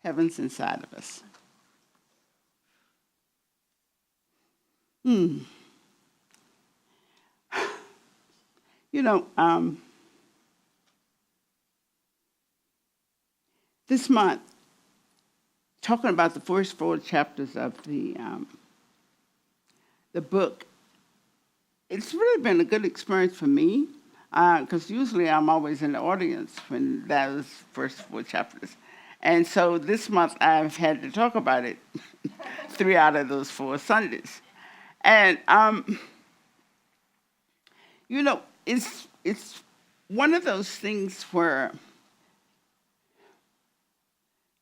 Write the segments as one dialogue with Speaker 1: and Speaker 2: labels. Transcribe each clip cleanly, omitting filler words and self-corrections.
Speaker 1: Heaven's inside of us. Hmm. You know, this month, talking about the first 4 chapters of the book, it's really been a good experience for me, because usually I'm always in the audience when those first 4 chapters. And so this month I've had to talk about it 3 out of those 4 Sundays. And, you know, it's one of those things where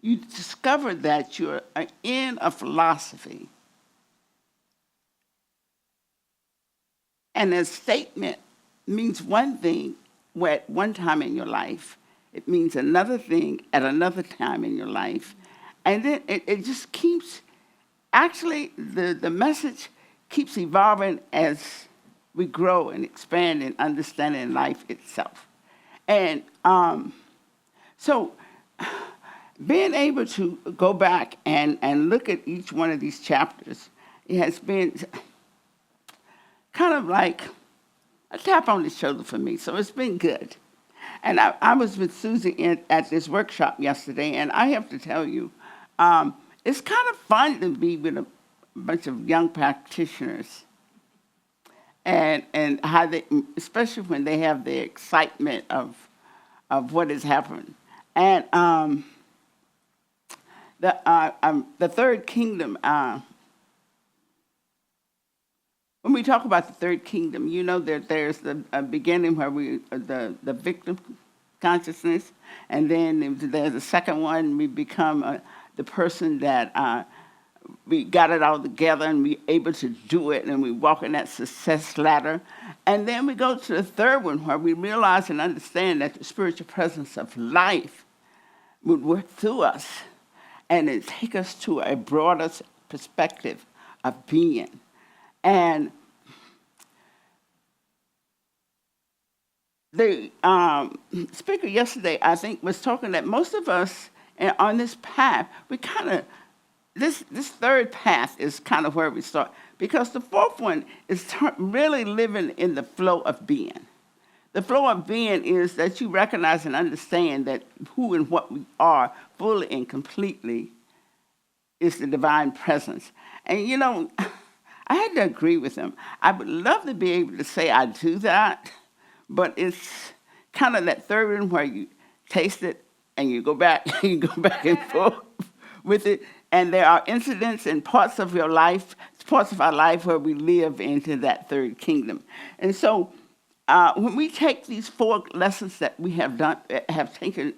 Speaker 1: you discover that you're in a philosophy, and a statement means one thing at one time in your life. It means another thing at another time in your life. And then it just keeps, actually, the message keeps evolving as we grow and expand and understanding life itself. And so being able to go back and look at each one of these chapters, it has been kind of like a tap on the shoulder for me. So it's been good. And I was with Susie at this workshop yesterday, and I have to tell you, it's kind of fun to be with a bunch of young practitioners, and how they, especially when they have the excitement of what has happened. And the third kingdom. When we talk about the third kingdom, you know that there's the beginning where the victim consciousness, and then there's the second one. We become the person that we got it all together and we able to do it, and we walk in that success ladder. And then we go to the third one where we realize and understand that the spiritual presence of life would work through us, and it take us to a broader perspective of being. And the speaker yesterday, I think, was talking that most of us on this path, we kind of, this third path is kind of where we start. Because the fourth one is really living in the flow of being. The flow of being is that you recognize and understand that who and what we are fully and completely is the divine presence. And, you know, I had to agree with him. I would love to be able to say I do that, but it's kind of that third one where you taste it and you go back and forth with it. And there are incidents and parts of your life, parts of our life where we live into that third kingdom. And so when we take these 4 lessons that we have taken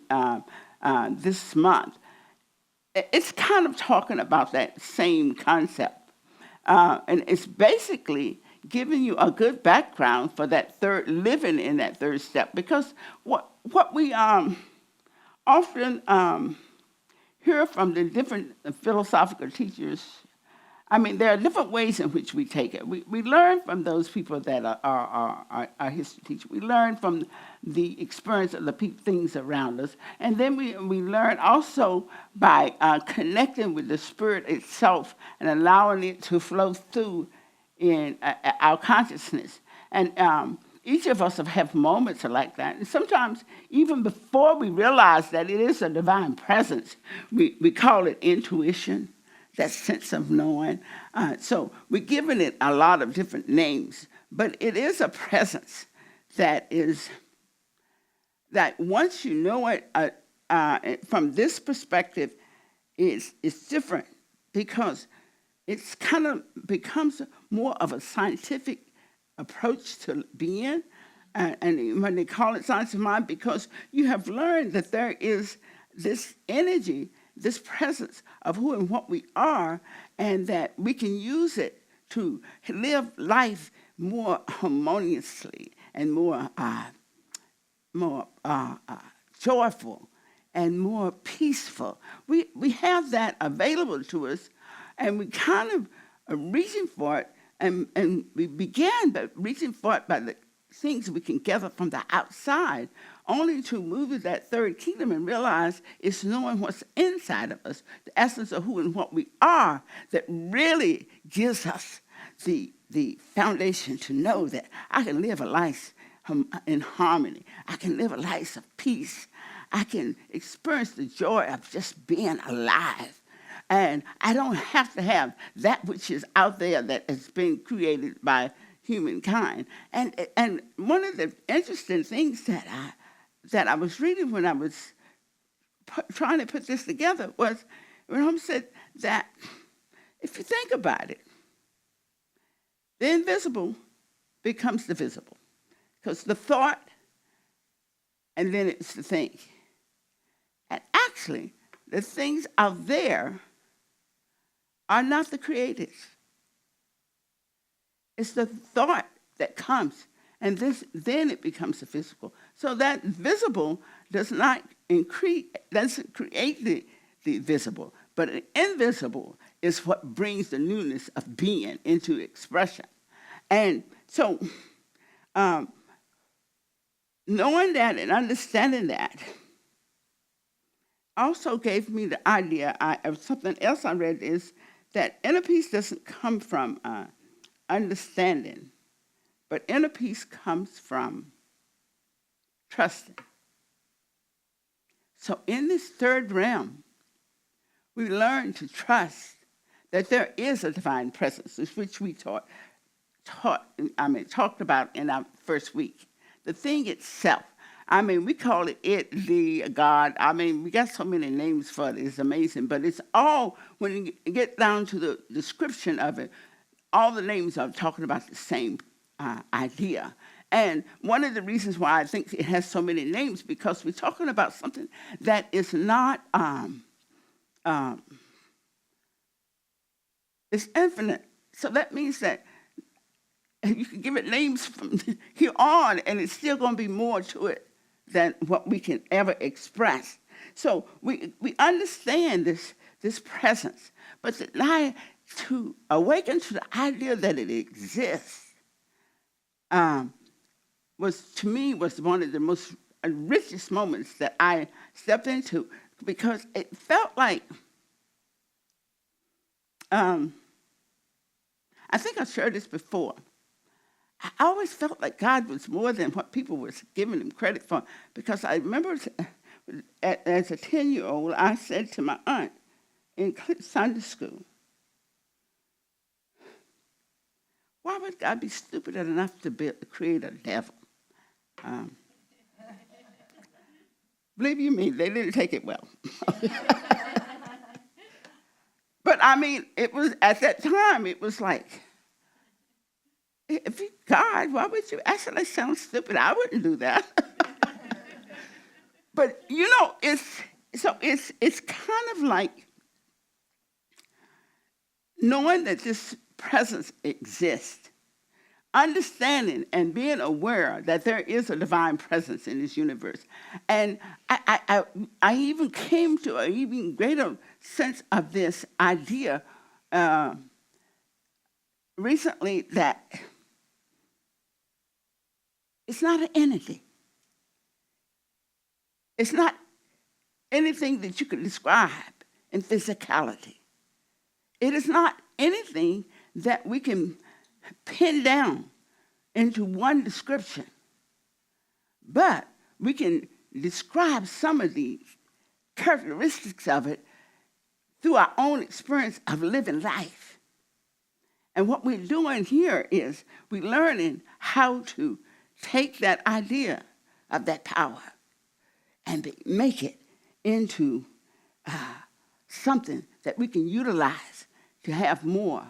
Speaker 1: this month, it's kind of talking about that same concept. And it's basically giving you a good background for that living in that third step. Because what we often hear from the different philosophical teachers, I mean, there are different ways in which we take it. We learn from those people that are history teachers. We learn from the experience of the things around us. And then we learn also by connecting with the Spirit itself and allowing it to flow through in our consciousness. And each of us have moments like that. And sometimes, even before we realize that it is a divine presence, we call it intuition, that sense of knowing. So we're giving it a lot of different names, but it is a presence that once you know it from this perspective, it's different, because it's kind of becomes more of a scientific approach to being. And when they call it science of mind, because you have learned that there is this energy, this presence of who and what we are, and that we can use it to live life more harmoniously and more joyful and more peaceful. We have that available to us, and we kind of are reaching for it, and we began by reaching for it by the things we can gather from the outside, only to move to that third kingdom and realize it's knowing what's inside of us, the essence of who and what we are, that really gives us the foundation to know that I can live a life in harmony. I can live a life of peace. I can experience the joy of just being alive. And I don't have to have that which is out there that has been created by humankind. And one of the interesting things that I was reading when I was trying to put this together was when Holmes said that if you think about it, the invisible becomes the visible. Because the thought, and then it's the thing. And actually, the things out there are not the creators. It's the thought that comes, and then it becomes the physical. So that visible doesn't create the visible, but the invisible is what brings the newness of being into expression. And so knowing that and understanding that also gave me the idea of something else I read is that inner peace doesn't come from understanding, but inner peace comes from trusting. So in this third realm, we learn to trust that there is a divine presence, which we talked about in our first week. The thing itself, we call it the God. We got so many names for it. It's amazing. But it's all, when you get down to the description of it, all the names are talking about the same idea. And one of the reasons why I think it has so many names, because we're talking about something that is not, it's infinite. So that means that you can give it names from here on, and it's still going to be more to it than what we can ever express. So we understand this presence, but to awaken to the idea that it exists was one of the most richest moments that I stepped into, because it felt like, I think I shared this before. I always felt like God was more than what people were giving him credit for, because I remember as a 10-year-old, I said to my aunt in Sunday school, why would God be stupid enough to create a devil? Believe you me, they didn't take it well. But it was, at that time, it was like, if you God, why would you? Actually, that sounds stupid. I wouldn't do that. But it's kind of like knowing that this presence exists, understanding and being aware that there is a divine presence in this universe. And I even came to an even greater sense of this idea recently, that it's not an entity. It's not anything that you could describe in physicality. It is not anything that we can pin down into one description. But we can describe some of the characteristics of it through our own experience of living life. And what we're doing here is we're learning how to take that idea of that power and make it into something that we can utilize to have more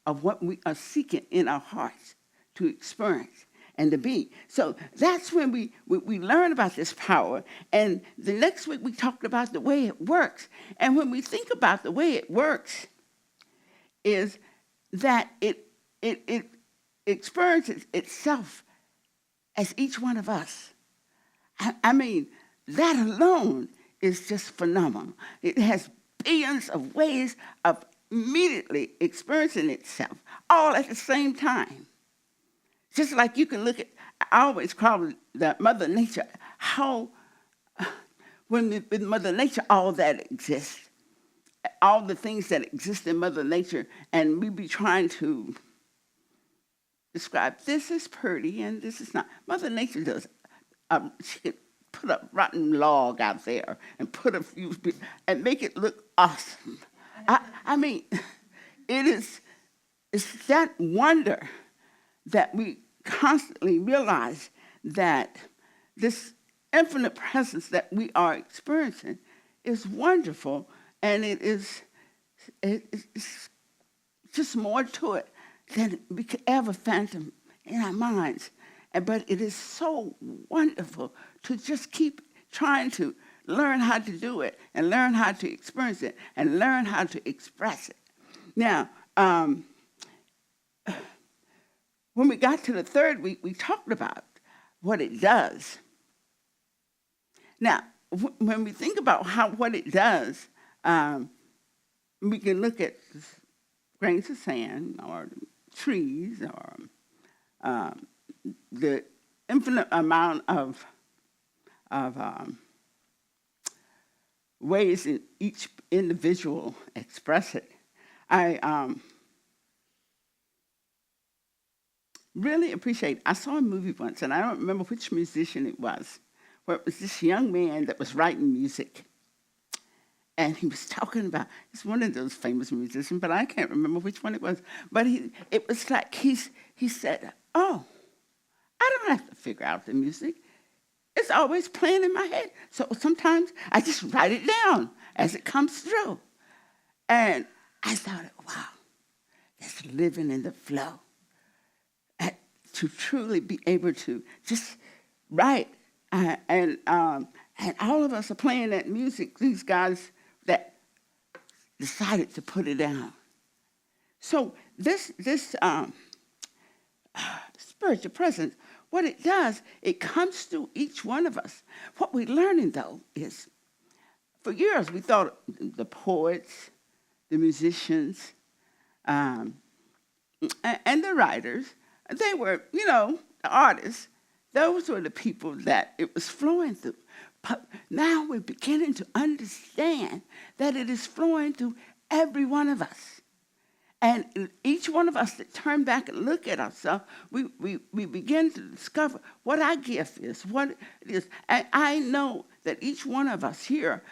Speaker 1: of what we are seeking in our hearts to experience and to be. So that's when we learn about this power. And the next week we talked about the way it works. And when we think about the way it works, is that it experiences itself as each one of us. That alone is just phenomenal. It has billions of ways of immediately experiencing itself, all at the same time. Just like you can look at, I always call it that Mother Nature, how, with Mother Nature, all that exists, all the things that exist in Mother Nature, and we be trying to describe this is pretty and this is not. Mother Nature does. She could put a rotten log out there and put a few and make it look awesome. I mean, it's that wonder that we constantly realize that this infinite presence that we are experiencing is wonderful, and it's just more to it than we could ever fathom in our minds. But it is so wonderful to just keep trying to learn how to do it and learn how to experience it and learn how to express it. Now, when we got to the third week, we talked about what it does. Now, when we think about what it does, we can look at grains of sand or trees or the infinite amount of ways in each individual express it. I really appreciate. I saw a movie once, and I don't remember which musician it was, where it was this young man that was writing music, and he was talking about. It's one of those famous musicians, but I can't remember which one it was. But it was like he said, "Oh, I don't have to figure out the music. It's always playing in my head. So sometimes I just write it down as it comes through." And I thought, wow, that's living in the flow. To truly be able to just write. And all of us are playing that music, these guys that decided to put it down. So this spiritual presence, what it does, it comes through each one of us. What we're learning, though, is for years we thought the poets, the musicians, and the writers, they were, the artists, those were the people that it was flowing through. But now we're beginning to understand that it is flowing through every one of us. And each one of us that turn back and look at ourselves, we begin to discover what our gift is, what it is. And I know that each one of us here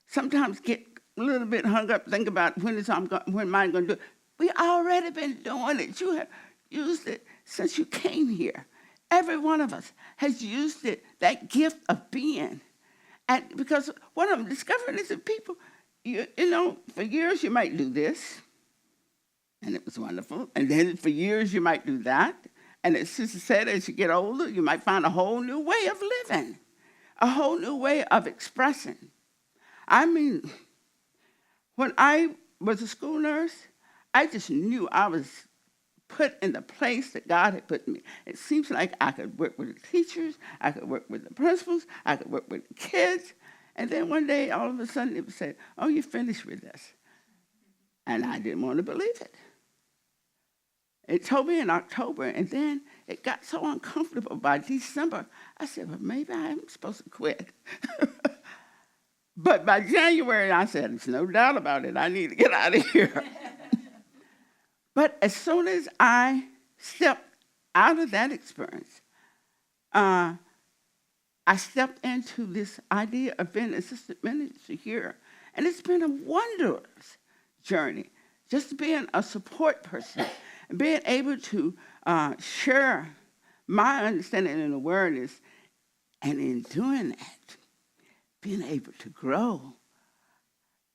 Speaker 1: sometimes get a little bit hung up, think about when am I going to do it? We already been doing it. You have used it since you came here. Every one of us has used it, that gift of being. And because what I'm discovering is that people, for years you might do this, and it was wonderful. And then for years you might do that. And as Sister said, as you get older, you might find a whole new way of living, a whole new way of expressing. I mean, when I was a school nurse, I just knew I was put in the place that God had put me. It seems like I could work with the teachers, I could work with the principals, I could work with the kids. And then one day, all of a sudden, it was said, "Oh, you're finished with this." And I didn't want to believe it. It told me in October, and then it got so uncomfortable by December. I said, well, maybe I am supposed to quit. But by January, I said, there's no doubt about it. I need to get out of here. But as soon as I stepped out of that experience, I stepped into this idea of being an assistant minister here. And it's been a wondrous journey, just being a support person, and being able to share my understanding and awareness, and in doing that, being able to grow,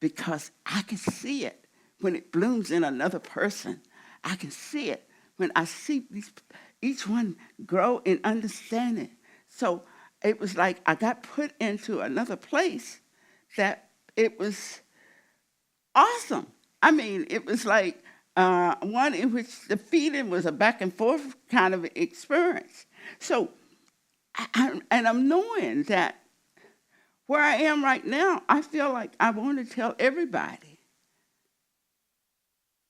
Speaker 1: because I can see it when it blooms in another person. I can see it when I see each one grow in understanding. So it was like I got put into another place that it was awesome. I mean, it was like one in which the feeding was a back and forth kind of experience. So, I'm knowing that where I am right now, I feel like I want to tell everybody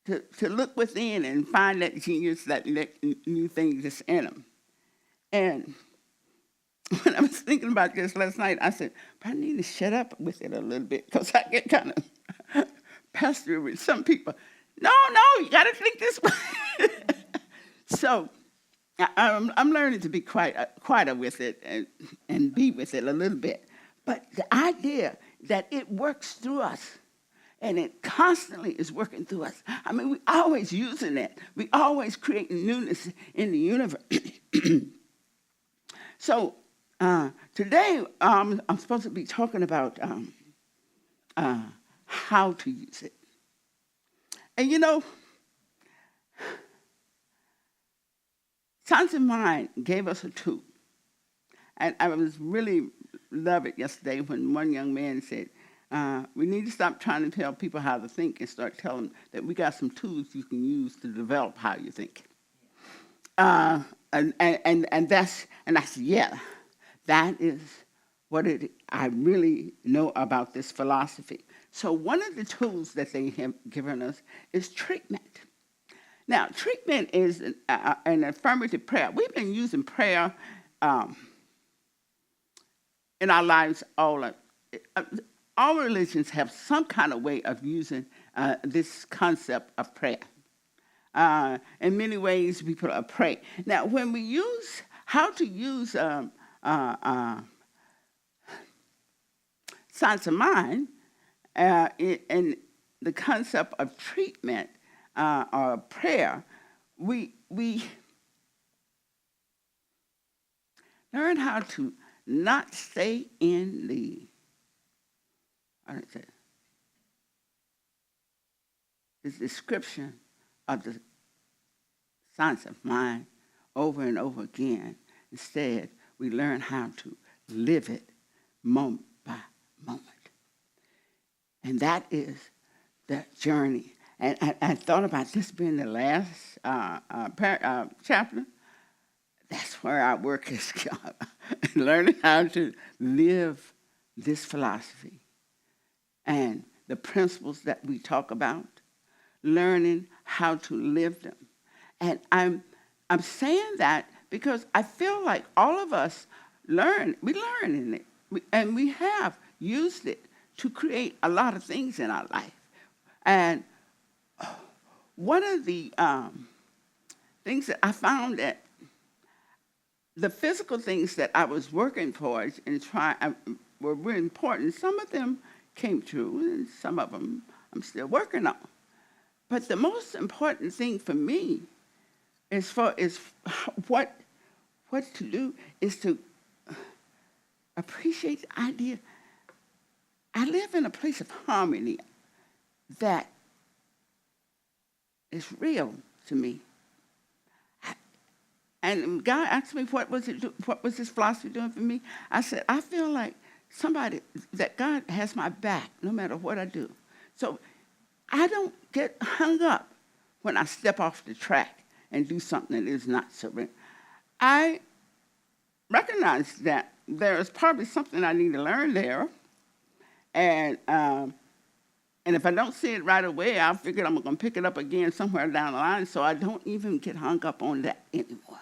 Speaker 1: to look within and find that genius, that new thing that's in them. And when I was thinking about this last night, I said, I need to shut up with it a little bit because I get kind of pestered with some people. No, you got to think this way. So I'm learning to be quieter with it and be with it a little bit. But the idea that it works through us and it constantly is working through us. I mean, we're always using it. We always creating newness in the universe. So today I'm supposed to be talking about how to use it. And you know, Science of Mind gave us a tool. And I was really love it yesterday when one young man said, we need to stop trying to tell people how to think and start telling them that we got some tools you can use to develop how you think. And I said, yeah, that is what I really know about this philosophy. So one of the tools that they have given us is treatment. Now, treatment is an affirmative prayer. We've been using prayer in our lives all religions have some kind of way of using this concept of prayer. In many ways, people pray. Now, when we use how to use Science of Mind and the concept of treatment or prayer, we learn how to not stay in the description of the science of mind over and over again. Instead, we learn how to live it moment by moment. And that is the journey. And I thought about this being the last chapter. That's where our work is learning how to live this philosophy and the principles that we talk about, learning how to live them. And I'm saying that because I feel like all of us we learn in it, and we have used it to create a lot of things in our life. And one of the things that I found that the physical things that I was working towards and were really important. Some of them came true, and some of them I'm still working on. But the most important thing for me is what to do is to appreciate the idea. I live in a place of harmony that is real to me. And God asked me, what was this philosophy doing for me? I said, I feel like that God has my back no matter what I do. So I don't get hung up when I step off the track and do something that is not so right. I recognize that there is probably something I need to learn there. And if I don't see it right away, I figure I'm going to pick it up again somewhere down the line, so I don't even get hung up on that anymore.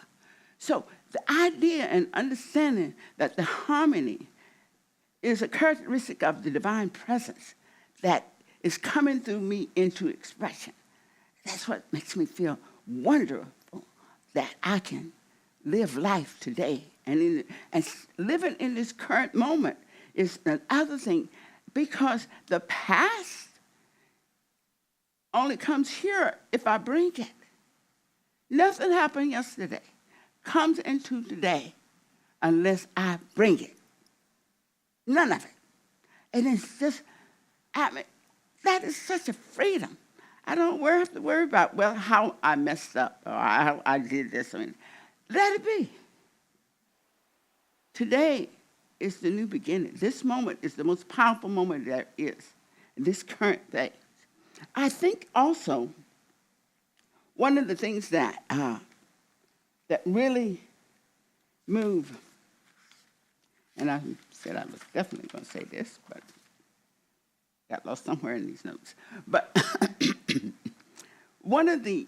Speaker 1: So the idea and understanding that the harmony is a characteristic of the divine presence that is coming through me into expression. That's what makes me feel wonderful that I can live life today. And living in this current moment is another thing, because the past only comes here if I bring it. Nothing happened yesterday comes into today unless I bring it. None of it. And it's just, that is such a freedom. I don't have to worry about, how I messed up or how I did this. Let it be. Today is the new beginning. This moment is the most powerful moment there is, this current day. I think also one of the things that really move, and I said I was definitely going to say this, but got lost somewhere in these notes. But one of the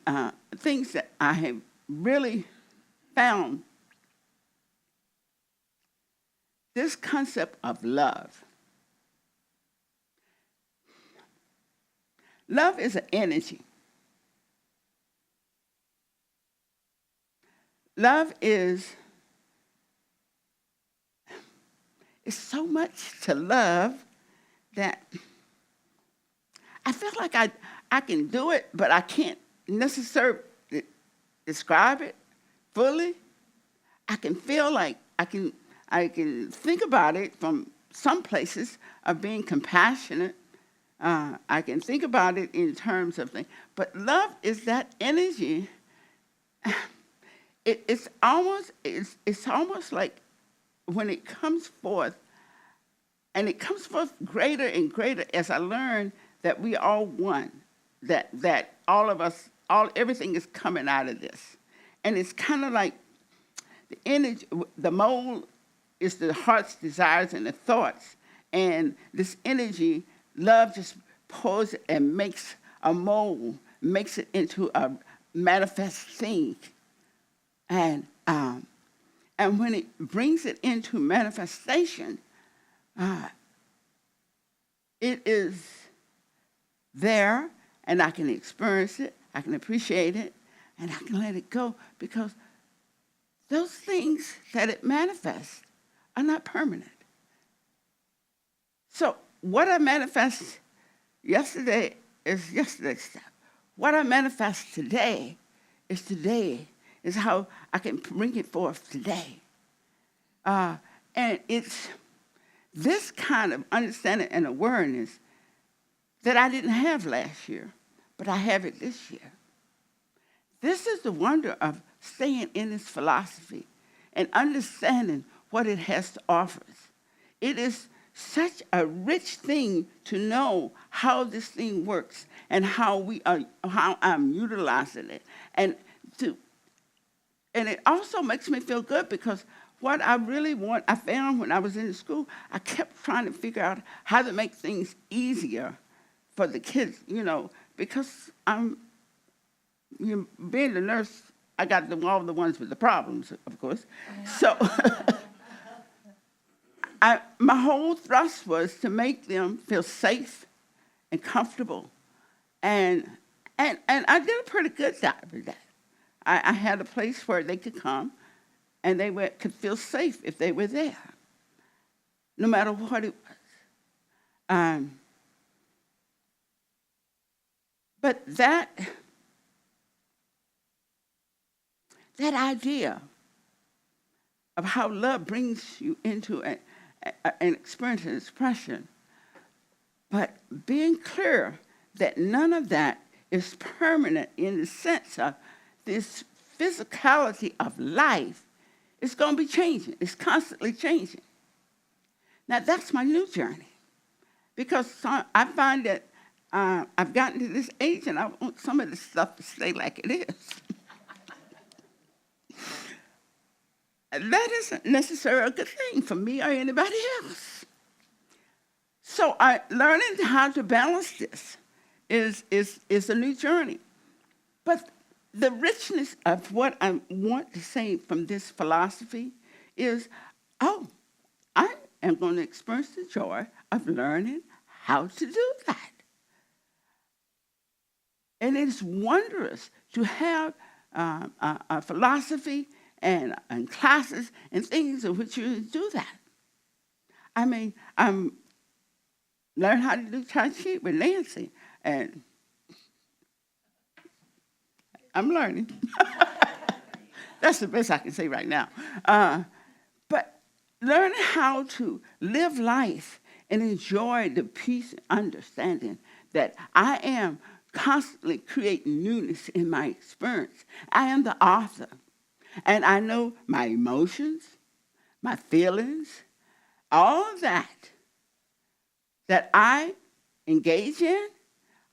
Speaker 1: things that I have really found this concept of love. Love is an energy. Love is so much to love that I feel like I can do it, but I can't necessarily describe it fully. I can feel like I can think about it from some places of being compassionate. I can think about it in terms of things. But love is that energy. It's almost like when it comes forth, and it comes forth greater and greater as I learn that we are one, that all of us, everything is coming out of this. And it's kind of like the energy, the mold is the heart's desires and the thoughts. And this energy, love just pours it and makes a mold, makes it into a manifest thing. And when it brings it into manifestation, it is there, and I can experience it, I can appreciate it, and I can let it go, because those things that it manifests are not permanent. So what I manifest yesterday is yesterday's stuff. What I manifest today is today, is how I can bring it forth today. And it's this kind of understanding and awareness that I didn't have last year, but I have it this year. This is the wonder of staying in this philosophy and understanding what it has to offer us. It is such a rich thing to know how this thing works and how I'm utilizing it. And it also makes me feel good, because what I really want, I found when I was in school, I kept trying to figure out how to make things easier for the kids, because being the nurse, I got all the ones with the problems, of course. So my whole thrust was to make them feel safe and comfortable. And I did a pretty good job of that. I had a place where they could come and they could feel safe if they were there, no matter what it was. But that idea of how love brings you into an experience and expression, but being clear that none of that is permanent in the sense of this physicality of life is going to be changing. It's constantly changing. Now, that's my new journey, because I find that I've gotten to this age and I want some of this stuff to stay like it is. That isn't necessarily a good thing for me or anybody else. So learning how to balance this is a new journey. But the richness of what I want to say from this philosophy is, I am going to experience the joy of learning how to do that. And it's wondrous to have a philosophy and classes and things in which you do that. I mean, I'm learning how to do Tai Chi with Nancy, and I'm learning. That's the best I can say right now. But learning how to live life and enjoy the peace and understanding that I am constantly creating newness in my experience. I am the author. And I know my emotions, my feelings, all of that I engage in,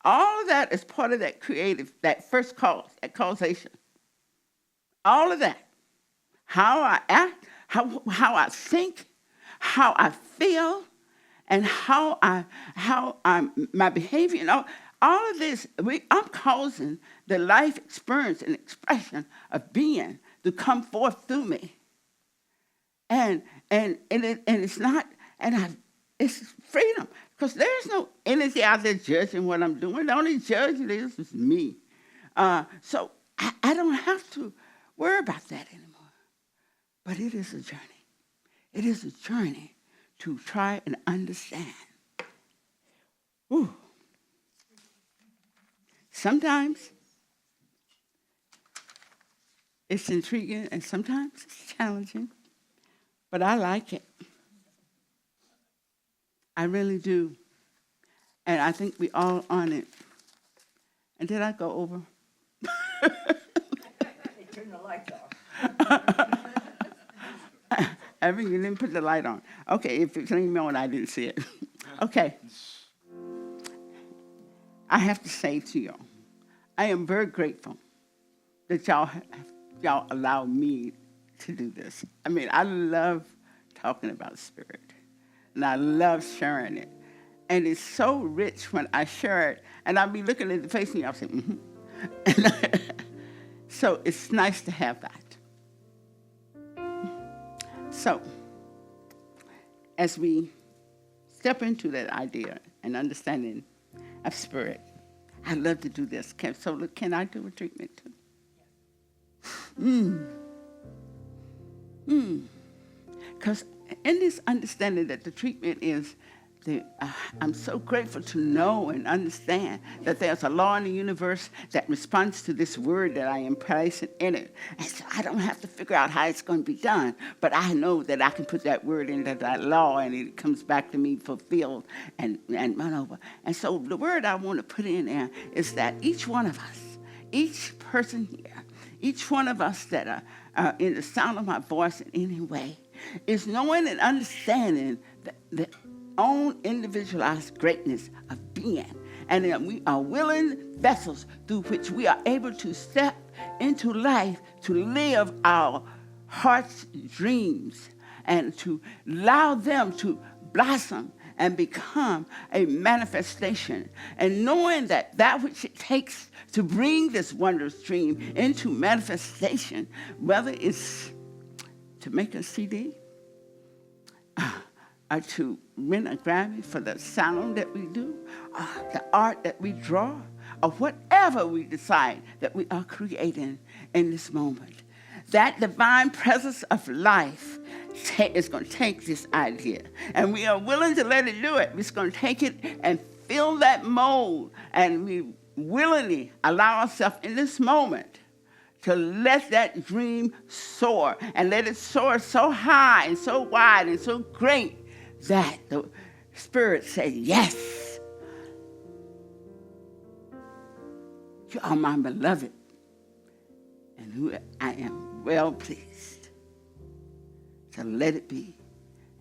Speaker 1: all of that is part of that creative, that first cause, that causation. All of that. How I act, how I think, how I feel, and how my behavior, all of this, I'm causing the life experience and expression of being to come forth through me. And And it's not, it's freedom. Because there's no energy out there judging what I'm doing. The only judge it is me. So I don't have to worry about that anymore. But it is a journey. It is a journey to try and understand. Ooh. Sometimes it's intriguing and sometimes it's challenging, but I like it. I really do. And I think we all on it. And did I go over?
Speaker 2: They turned the lights off.
Speaker 1: Evan, you didn't put the light on. Okay, if it's me on, I didn't see it. Okay. I have to say to y'all, I am very grateful that y'all allow me to do this. I mean, I love talking about spirit, and I love sharing it. And it's so rich when I share it, and I'll be looking at the face of y'all saying, mm-hmm. So it's nice to have that. So, as we step into that idea and understanding of spirit, I'd love to do this. Can I do a treatment too? Because in this understanding that the treatment is, I'm so grateful to know and understand that there's a law in the universe that responds to this word that I am placing in it. And so I don't have to figure out how it's going to be done, but I know that I can put that word into that law and it comes back to me fulfilled and run over. And so the word I want to put in there is that each one of us, each person here, each one of us that are in the sound of my voice in any way, is knowing and understanding the own individualized greatness of being. And that we are willing vessels through which we are able to step into life to live our heart's dreams and to allow them to blossom and become a manifestation. And knowing that which it takes to bring this wondrous dream into manifestation, whether it's to make a CD, or to win a Grammy for the sound that we do, or the art that we draw, or whatever we decide that we are creating in this moment. That divine presence of life is going to take this idea, and we are willing to let it do it. We're going to take it and fill that mold, and we willingly allow ourselves in this moment to let that dream soar, and let it soar so high and so wide and so great that the Spirit said, yes, you are my beloved, and who I am well pleased. So let it be.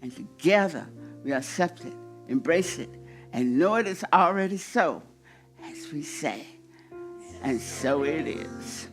Speaker 1: And together we accept it, embrace it, and know it is already so, as we say. And so it is.